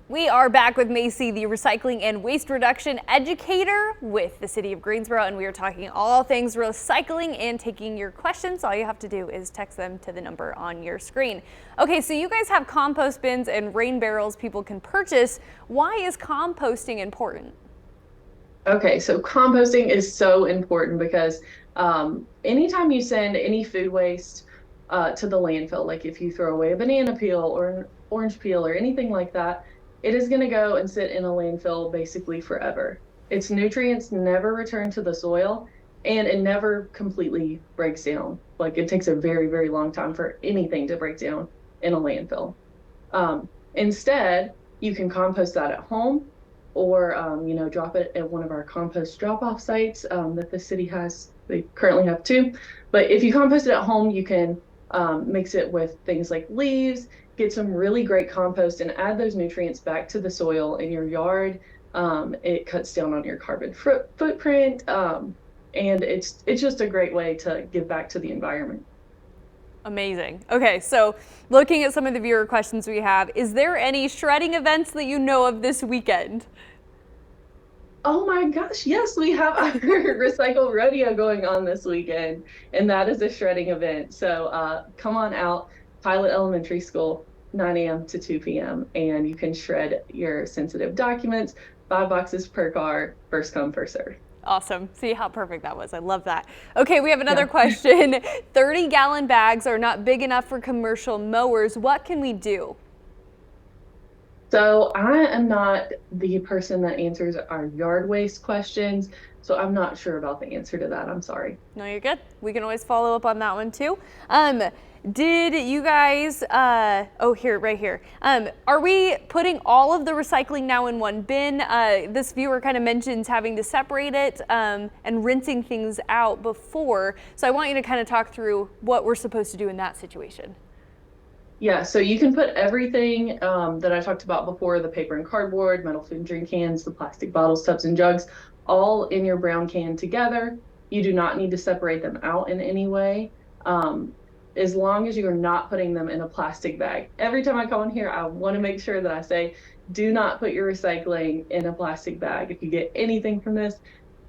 We are back with Macy, the recycling and waste reduction educator with the City of Greensboro, and we are talking all things recycling and taking your questions. All you have to do is text them to the number on your screen. Okay, so you guys have compost bins and rain barrels people can purchase. Why is composting important? Okay, so composting is so important because anytime you send any food waste to the landfill, like if you throw away a banana peel or an orange peel or anything like that, it is going to go and sit in a landfill basically forever. Its nutrients never return to the soil and it never completely breaks down. Like it takes a very, very long time for anything to break down in a landfill. Instead, you can compost that at home or drop it at one of our compost drop-off sites that the city has. They currently have two. But if you compost it at home, you can mix it with things like leaves, get some really great compost, and add those nutrients back to the soil in your yard. It cuts down on your carbon footprint, and it's just a great way to give back to the environment. Amazing. Okay, so looking at some of the viewer questions we have, is there any shredding events that you know of this weekend? Oh my gosh, yes, we have our recycle rodeo going on this weekend, and that is a shredding event. So come on out, Pilot Elementary School, 9 a.m. to 2 p.m., and you can shred your sensitive documents, 5 boxes per car, first come, first serve. Awesome. See how perfect that was. I love that. Okay, we have another Yeah. question. 30-gallon bags are not big enough for commercial mowers. What can we do? So I am not the person that answers our yard waste questions, so I'm not sure about the answer to that. I'm sorry. No, you're good. We can always follow up on that one too. Did you guys, oh, here, right here. Are we putting all of the recycling now in one bin? This viewer kind of mentions having to separate it and rinsing things out before. So I want you to kind of talk through what we're supposed to do in that situation. Yeah, so you can put everything that I talked about before, the paper and cardboard, metal food and drink cans, the plastic bottles, tubs, and jugs, all in your brown can together. You do not need to separate them out in any way, as long as you are not putting them in a plastic bag. Every time I come in here, I want to make sure that I say, do not put your recycling in a plastic bag. If you get anything from this,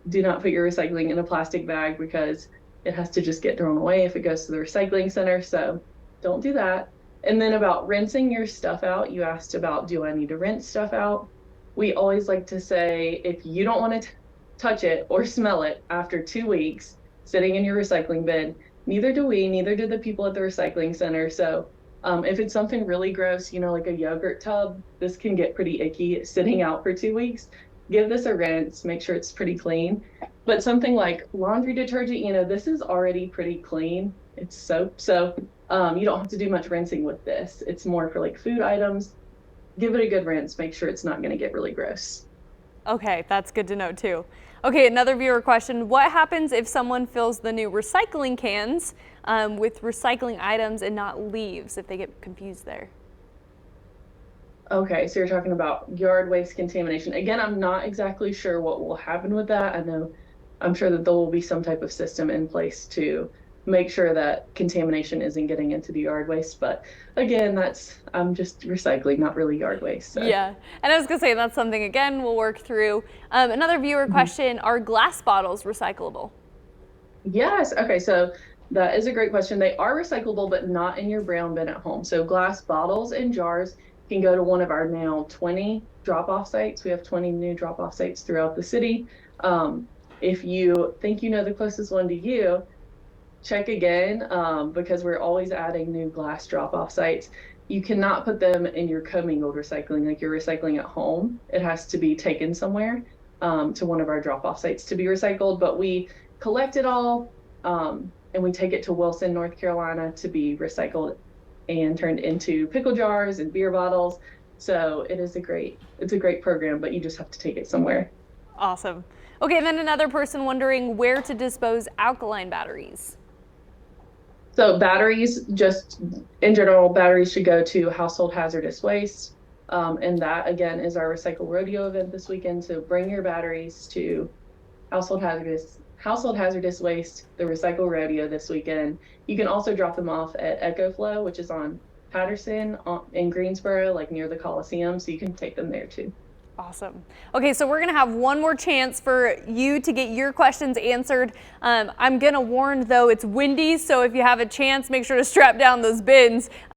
do not put your recycling in a plastic bag because it has to just get thrown away if it goes to the recycling center. So don't do that. And then about rinsing your stuff out, you asked about, do I need to rinse stuff out? We always like to say, if you don't want to touch it or smell it after 2 weeks sitting in your recycling bin, neither do we, neither do the people at the recycling center. So if it's something really gross, like a yogurt tub, this can get pretty icky sitting out for 2 weeks. Give this a rinse, make sure it's pretty clean. But something like laundry detergent, this is already pretty clean. It's soap. So you don't have to do much rinsing with this. It's more for like food items. Give it a good rinse. Make sure it's not going to get really gross. Okay, that's good to know too. Okay, another viewer question. What happens if someone fills the new recycling cans with recycling items and not leaves, if they get confused there? Okay, so you're talking about yard waste contamination. Again, I'm not exactly sure what will happen with that. I'm sure that there will be some type of system in place to make sure that contamination isn't getting into the yard waste. But again, I'm just recycling, not really yard waste. So. Yeah, and I was gonna say that's something, again, we'll work through. Another viewer question, are glass bottles recyclable? Yes, okay, so that is a great question. They are recyclable, but not in your brown bin at home. So glass bottles and jars can go to one of our now 20 drop-off sites. We have 20 new drop-off sites throughout the city. If you think you know the closest one to you, check again because we're always adding new glass drop-off sites. You cannot put them in your commingled recycling, like you're recycling at home. It has to be taken somewhere to one of our drop-off sites to be recycled, but we collect it all and we take it to Wilson, North Carolina to be recycled and turned into pickle jars and beer bottles. So it's a great program, but you just have to take it somewhere. Awesome. Okay, and then another person wondering where to dispose alkaline batteries. So batteries, just in general, batteries should go to household hazardous waste. And that, again, is our Recycle Rodeo event this weekend. So bring your batteries to household hazardous waste, the Recycle Rodeo this weekend. You can also drop them off at EcoFlow, which is on Patterson in Greensboro, like near the Coliseum, so you can take them there too. Awesome. Okay, so we're gonna have one more chance for you to get your questions answered. I'm gonna warn though, it's windy, so if you have a chance, make sure to strap down those bins.